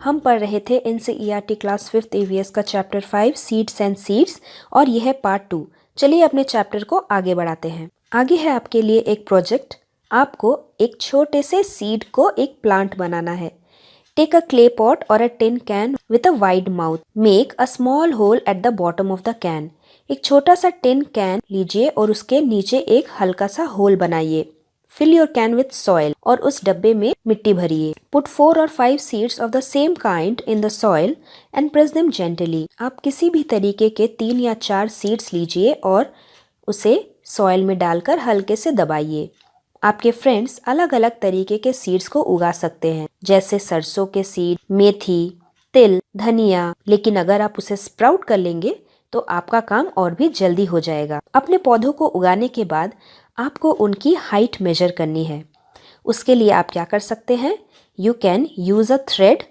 हम पढ़ रहे थे NCERT क्लास 5th EVS का चैप्टर 5 सीड्स एंड सीड्स और यह है पार्ट 2। चलिए अपने चैप्टर को आगे बढ़ाते हैं। आगे है आपके लिए एक प्रोजेक्ट। आपको एक छोटे से सीड को एक प्लांट बनाना है। टेक अ क्ले पॉट और a tin can with a wide mouth. Make a small hole at the bottom of the can. एक छोटा सा टिन कैन लीजिए और उसके नीचे एक हल्का सा होल बनाइए। Fill your can with soil और उस डब्बे में मिट्टी भरिए। Put 4 or 5 seeds of the same kind in the soil and press them gently। आप किसी भी तरीके के 3 या 4 सीड्स लीजिए और उसे सॉइल में डालकर हल्के से दबाइए। आपके फ्रेंड्स अलग अलग तरीके के सीड्स को उगा सकते हैं, जैसे सरसों के सीड, मेथी, तिल, धनिया। लेकिन अगर आप उसे स्प्राउट कर लेंगे तो आपका काम और भी जल्दी हो जाएगा। अपने पौधों को उगाने के बाद आपको उनकी हाइट मेजर करनी है। उसके लिए आप क्या कर सकते हैं? You can use a thread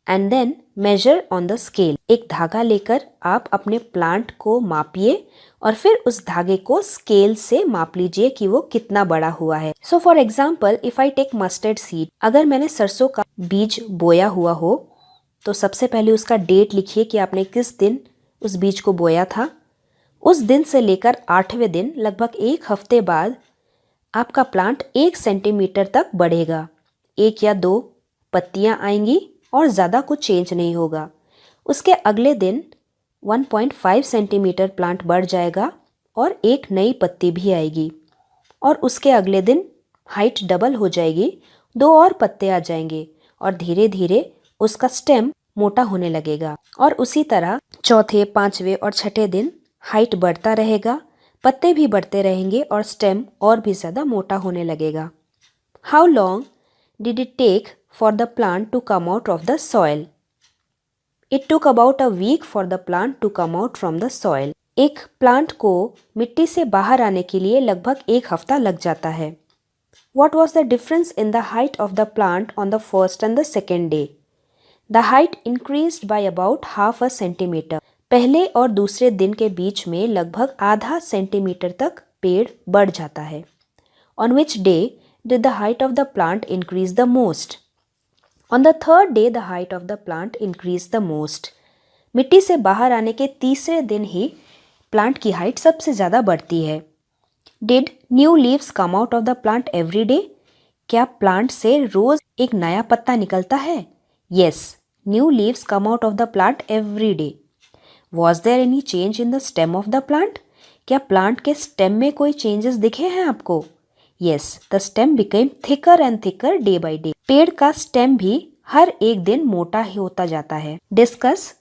and then measure on the scale. एक धागा लेकर आप अपने प्लांट को मापिए और फिर उस धागे को स्केल से माप लीजिए कि वो कितना बड़ा हुआ है। So for example, if I take mustard seed, अगर मैंने सरसों का बीज बोया हुआ हो तो सबसे पहले उसका डेट लिखिए कि आपने किस दिन उस बीज को बोया था। उस दिन से लेकर 8वें दिन, लगभग 1 हफ्ते बाद, आपका प्लांट 1 सेंटीमीटर तक बढ़ेगा। 1 या 2 पत्तियां आएंगी और ज़्यादा कुछ चेंज नहीं होगा। उसके अगले दिन 1.5 सेंटीमीटर प्लांट बढ़ जाएगा और एक नई पत्ती भी आएगी। और उसके अगले दिन हाइट डबल हो जाएगी, 2 और पत्ते आ जाएंगे और धीरे धीरे उसका स्टेम मोटा होने लगेगा। और उसी तरह चौथे, 5वें और 6ठे दिन हाइट बढ़ता रहेगा, पत्ते भी बढ़ते रहेंगे और स्टेम और भी ज़्यादा मोटा होने लगेगा। How long did it take for the plant to come out of the soil? It took about a week for the plant to come out from the soil. एक प्लांट को मिट्टी से बाहर आने के लिए लगभग 1 हफ्ता लग जाता है। What was the difference in the height of the plant on the first and the second day? The height increased by about half a centimetre. पहले और दूसरे दिन के बीच में लगभग आधा सेंटीमीटर तक पेड़ बढ़ जाता है। On which day did the height of the plant increase the most? On the third day the height of the plant increase the most. मिट्टी से बाहर आने के तीसरे दिन ही प्लांट की हाइट सबसे ज़्यादा बढ़ती है। Did new leaves come out of the plant every day? क्या प्लांट से रोज एक नया पत्ता निकलता है? Yes, new leaves come out of the plant every day. Was there any change in the stem of the plant? क्या plant के स्टेम में कोई चेंजेस दिखे हैं आपको? Yes, the stem became thicker and thicker day by day. पेड़ का stem भी हर एक दिन मोटा ही होता जाता है। Discuss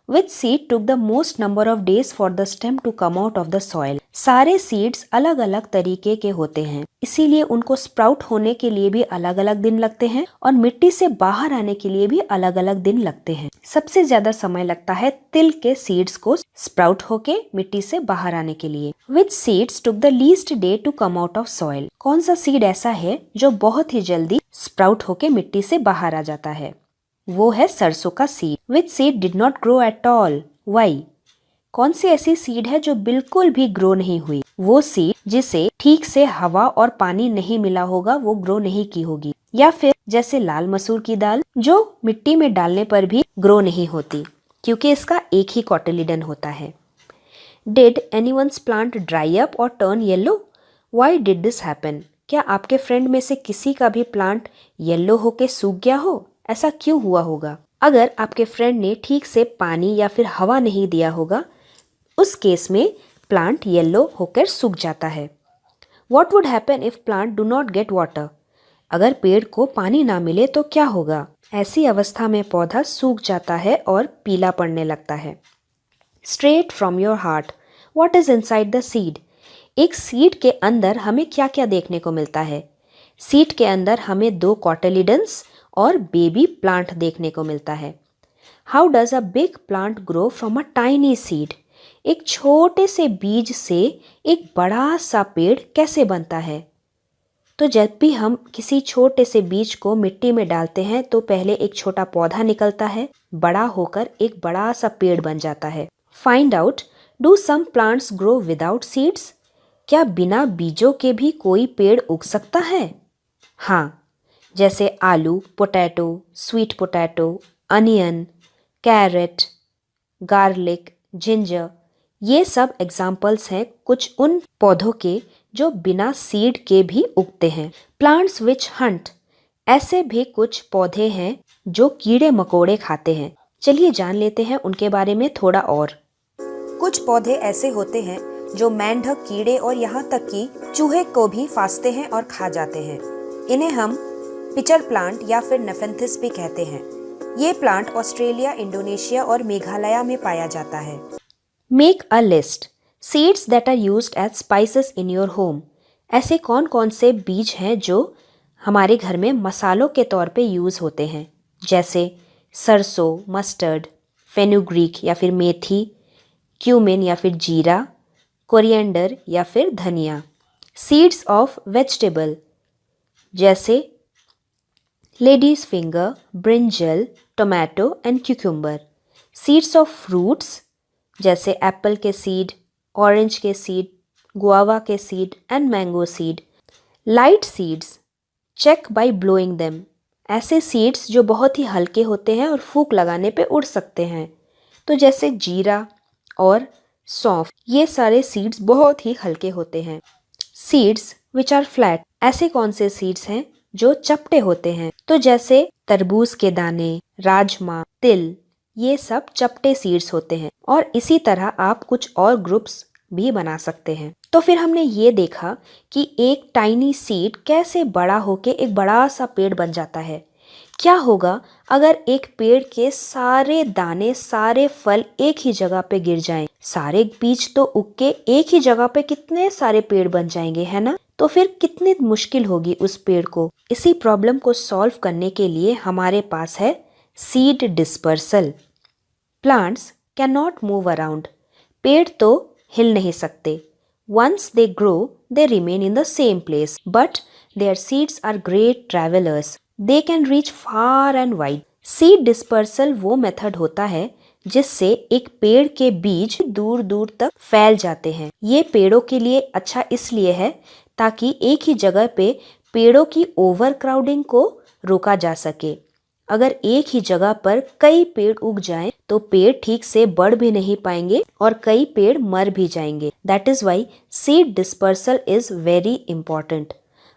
which seed took the most number of days for the stem to come out of the soil. सारे सीड्स अलग अलग तरीके के होते हैं, इसीलिए उनको स्प्राउट होने के लिए भी अलग अलग दिन लगते हैं और मिट्टी से बाहर आने के लिए भी अलग अलग दिन लगते हैं। सबसे ज्यादा समय लगता है तिल के सीड्स को स्प्राउट होके मिट्टी से बाहर आने के लिए। Which seeds took the least day to come out of soil? कौन सा सीड ऐसा है जो बहुत ही जल्दी स्प्राउट होके मिट्टी से बाहर आ जाता है? वो है सरसों का seed. Which seed did not grow at all? Why? कौन सी ऐसी सीड है जो बिल्कुल भी ग्रो नहीं हुई? वो सीड जिसे ठीक से हवा और पानी नहीं मिला होगा, वो ग्रो नहीं की होगी। या फिर जैसे लाल मसूर की दाल, जो मिट्टी में डालने पर भी ग्रो नहीं होती क्योंकि इसका एक ही कॉटिलिडन होता है। Did anyone's plant dry up और turn yellow? Why did this happen? क्या आपके फ्रेंड में से किसी का भी प्लांट येलो होके सूख गया हो? ऐसा क्यों हुआ होगा? अगर आपके फ्रेंड ने ठीक से पानी या फिर हवा नहीं दिया होगा, उस केस में प्लांट येलो होकर सूख जाता है। What would happen if plant do not get water? अगर पेड़ को पानी ना मिले तो क्या होगा? ऐसी अवस्था में पौधा सूख जाता है और पीला पड़ने लगता है। Straight from your heart, what is inside the seed? एक सीड के अंदर हमें क्या क्या देखने को मिलता है? सीड के अंदर हमें 2 कॉटिलिडन्स और बेबी प्लांट देखने को मिलता है। How does a big plant grow from a tiny seed? एक छोटे से बीज से एक बड़ा सा पेड़ कैसे बनता है? तो जब भी हम किसी छोटे से बीज को मिट्टी में डालते हैं तो पहले एक छोटा पौधा निकलता है, बड़ा होकर एक बड़ा सा पेड़ बन जाता है। Find out, do some plants grow without seeds? क्या बिना बीजों के भी कोई पेड़ उग सकता है? हाँ, जैसे आलू, potato, sweet potato, onion, carrot, garlic, ginger, ये सब एग्जाम्पल्स हैं कुछ उन पौधों के जो बिना सीड के भी उगते हैं। प्लांट्स विच हंट, ऐसे भी कुछ पौधे हैं जो कीड़े मकोड़े खाते हैं। चलिए जान लेते हैं उनके बारे में थोड़ा और। कुछ पौधे ऐसे होते हैं जो मेंढक, कीड़े और यहाँ तक कि चूहे को भी फांसते हैं और खा जाते हैं। इन्हें हम पिचर प्लांट या फिर नेफेंथिस भी कहते हैं। ये प्लांट ऑस्ट्रेलिया, इंडोनेशिया और मेघालय में पाया जाता है। Make a list, seeds that are used as spices in your home. ऐसे कौन कौन से बीज हैं जो हमारे घर में मसालों के तौर पे यूज़ होते हैं, जैसे सरसों, मस्टर्ड, फेनुग्रीक या फिर मेथी, क्यूमिन या फिर जीरा, कोरिएंडर या फिर धनिया। सीड्स ऑफ वेजिटेबल जैसे ladies finger, brinjal, tomato and cucumber. Seeds of fruits जैसे एप्पल के सीड, ऑरेंज के सीड, गुआवा के seed and mango seed. Light seeds, check by blowing them. ऐसे सीड्स जो बहुत ही हल्के होते हैं और फूंक लगाने पे उड़ सकते हैं, तो जैसे जीरा और सौंफ, ये सारे सीड्स बहुत ही हल्के होते हैं। सीड्स विच आर फ्लैट, ऐसे कौन से सीड्स हैं जो चपटे होते हैं, तो जैसे तरबूज के दाने, राजमा, तिल, ये सब चपटे सीड्स होते हैं। और इसी तरह आप कुछ और ग्रुप्स भी बना सकते हैं। तो फिर हमने ये देखा कि एक टाइनी सीड कैसे बड़ा होके एक बड़ा सा पेड़ बन जाता है। क्या होगा अगर एक पेड़ के सारे दाने, सारे फल एक ही जगह पे गिर जाएं? सारे बीज तो उग के एक ही जगह पे कितने सारे पेड़ बन जाएंगे, है ना? तो फिर कितनी मुश्किल होगी उस पेड़ को। इसी प्रॉब्लम को सॉल्व करने के लिए हमारे पास है seed dispersal. Plants can not move around, पेड़ तो हिल नहीं सकते। Once they grow, they remain in the same place, but their seeds are great travelers. They can reach far and wide. Seed dispersal वो मेथड होता है जिससे एक पेड़ के बीज दूर दूर तक फैल जाते हैं। ये पेड़ों के लिए अच्छा इसलिए है ताकि एक ही जगह पे पेड़ों की ओवर क्राउडिंग को रोका जा सके। अगर एक ही जगह पर कई पेड़ उग जाएं तो पेड़ ठीक से बढ़ भी नहीं पाएंगे और कई पेड़ मर भी जाएंगे। That is why seed dispersal is very important.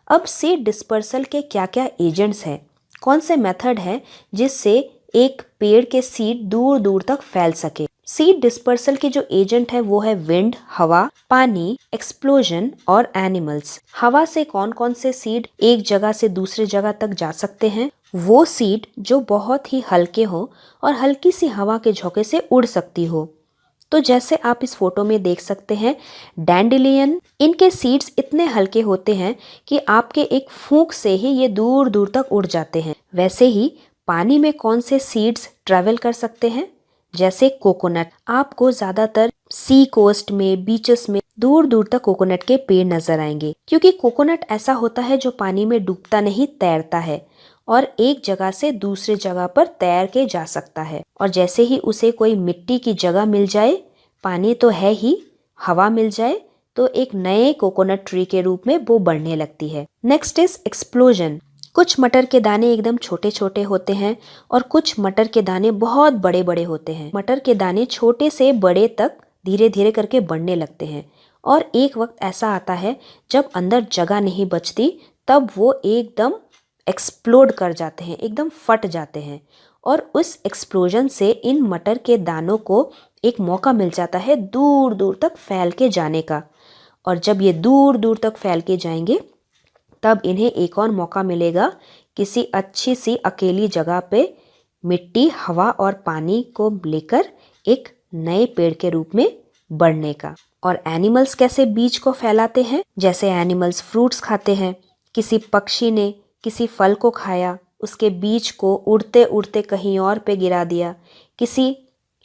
अब सीड डिस्पर्सल के क्या क्या एजेंट्स हैं, कौन से मेथड है जिससे एक पेड़ के सीड दूर दूर तक फैल सके। सीड डिस्पर्सल के जो एजेंट है वो है विंड, हवा, पानी, एक्सप्लोजन और एनिमल्स। हवा से कौन कौन से सीड एक जगह से दूसरे जगह तक जा सकते हैं? वो सीड जो बहुत ही हल्के हो और हल्की सी हवा के झोंके से उड़ सकती हो। तो जैसे आप इस फोटो में देख सकते हैं डैंडेलियन, इनके सीड्स इतने हल्के होते हैं कि आपके एक फूंक से ही ये दूर दूर तक उड़ जाते हैं। वैसे ही पानी में कौन से सीड्स ट्रेवल कर सकते हैं? जैसे कोकोनट। आपको ज्यादातर सी कोस्ट में, बीचेस में दूर दूर तक कोकोनट के पेड़ नजर आएंगे, क्योंकि कोकोनट ऐसा होता है जो पानी में डूबता नहीं, तैरता है और एक जगह से दूसरे जगह पर तैर के जा सकता है। और जैसे ही उसे कोई मिट्टी की जगह मिल जाए, पानी तो है ही, हवा मिल जाए, तो एक नए कोकोनट ट्री के रूप में वो बढ़ने लगती है। Next is explosion. कुछ मटर के दाने एकदम छोटे छोटे होते हैं और कुछ मटर के दाने बहुत बड़े बड़े होते हैं। मटर के दाने छोटे से बड़े तक धीरे धीरे करके बढ़ने लगते हैं और एक वक्त ऐसा आता है जब अंदर जगह नहीं बचती, तब वो एकदम एक्सप्लोड कर जाते हैं, एकदम फट जाते हैं। और उस एक्सप्लोजन से इन मटर के दानों को एक मौका मिल जाता है दूर दूर तक फैल के जाने का। और जब ये दूर दूर तक फैल के जाएंगे तब इन्हें एक और मौका मिलेगा किसी अच्छी सी अकेली जगह पे मिट्टी, हवा और पानी को लेकर एक नए पेड़ के रूप में बढ़ने का। और एनिमल्स कैसे बीज को फैलाते हैं? जैसे एनिमल्स फ्रूट्स खाते हैं, किसी पक्षी ने किसी फल को खाया, उसके बीज को उड़ते उड़ते कहीं और पे गिरा दिया। किसी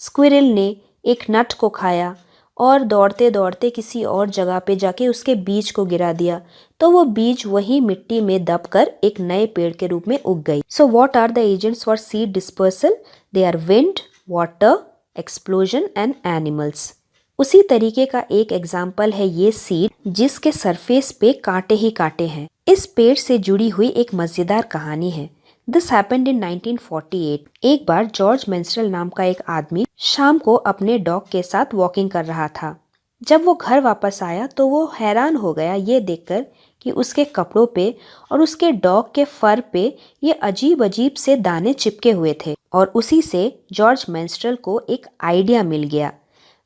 स्क्विरल ने एक नट को खाया और दौड़ते दौड़ते किसी और जगह पे जाके उसके बीज को गिरा दिया, तो वो बीज वही मिट्टी में दबकर एक नए पेड़ के रूप में उग गई। So what are the agents for seed dispersal? They are wind, water, explosion and animals. उसी तरीके का एक एग्जाम्पल है ये सीड जिसके सरफेस पे कांटे ही कांटे हैं। इस पेड़ से जुड़ी हुई एक मजेदार कहानी है। This happened in 1948। एक बार जॉर्ज मेंस्ट्रेल नाम का एक आदमी शाम को अपने डॉग के साथ वॉकिंग कर रहा था। जब वो घर वापस आया तो वो हैरान हो गया ये देखकर कि उसके कपड़ों पे और उसके डॉग के फर पे ये अजीब अजीब से दाने चिपके हुए थे। और उसी से जॉर्ज मेंस्ट्रेल को एक आइडिया मिल गया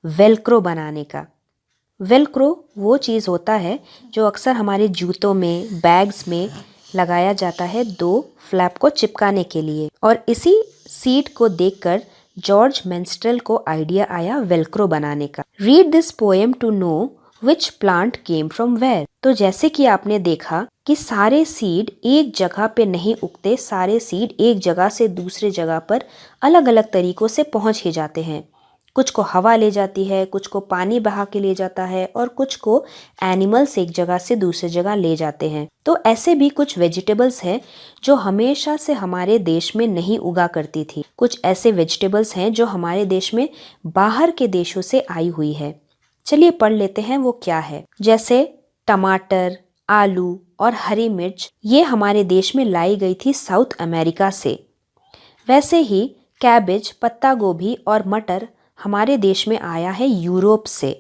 वेलक्रो बनाने का। वेलक्रो वो चीज़ होता है जो अक्सर हमारे जूतों में, बैग्स में लगाया जाता है दो फ्लैप को चिपकाने के लिए। और इसी सीड को देखकर जॉर्ज मेंस्ट्रेल को आइडिया आया वेलक्रो बनाने का। Read this poem to know which plant came from where. तो जैसे कि आपने देखा कि सारे सीड एक जगह पे नहीं उगते, सारे सीड एक जगह से दूसरे जगह पर अलग अलग तरीकों से पहुंच ही जाते हैं। कुछ को हवा ले जाती है, कुछ को पानी बहा के ले जाता है और कुछ को एनिमल्स एक जगह से दूसरी जगह ले जाते हैं। तो ऐसे भी कुछ वेजिटेबल्स हैं जो हमेशा से हमारे देश में नहीं उगा करती थी। कुछ ऐसे वेजिटेबल्स हैं जो हमारे देश में बाहर के देशों से आई हुई है। चलिए पढ़ लेते हैं वो क्या है। जैसे टमाटर, आलू और हरी मिर्च ये हमारे देश में लाई गई थी साउथ अमेरिका से। वैसे ही कैबेज, पत्ता गोभी और मटर हमारे देश में आया है यूरोप से।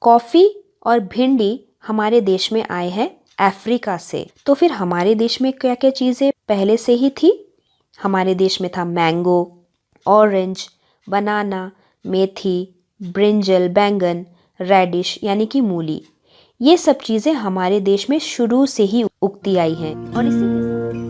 कॉफ़ी और भिंडी हमारे देश में आए हैं अफ्रीका से। तो फिर हमारे देश में क्या क्या चीज़ें पहले से ही थी? हमारे देश में था मैंगो, ऑरेंज, बनाना, मेथी, ब्रिंजल, बैंगन, रेडिश यानी कि मूली। ये सब चीज़ें हमारे देश में शुरू से ही उगती आई हैं। और इसी के साथ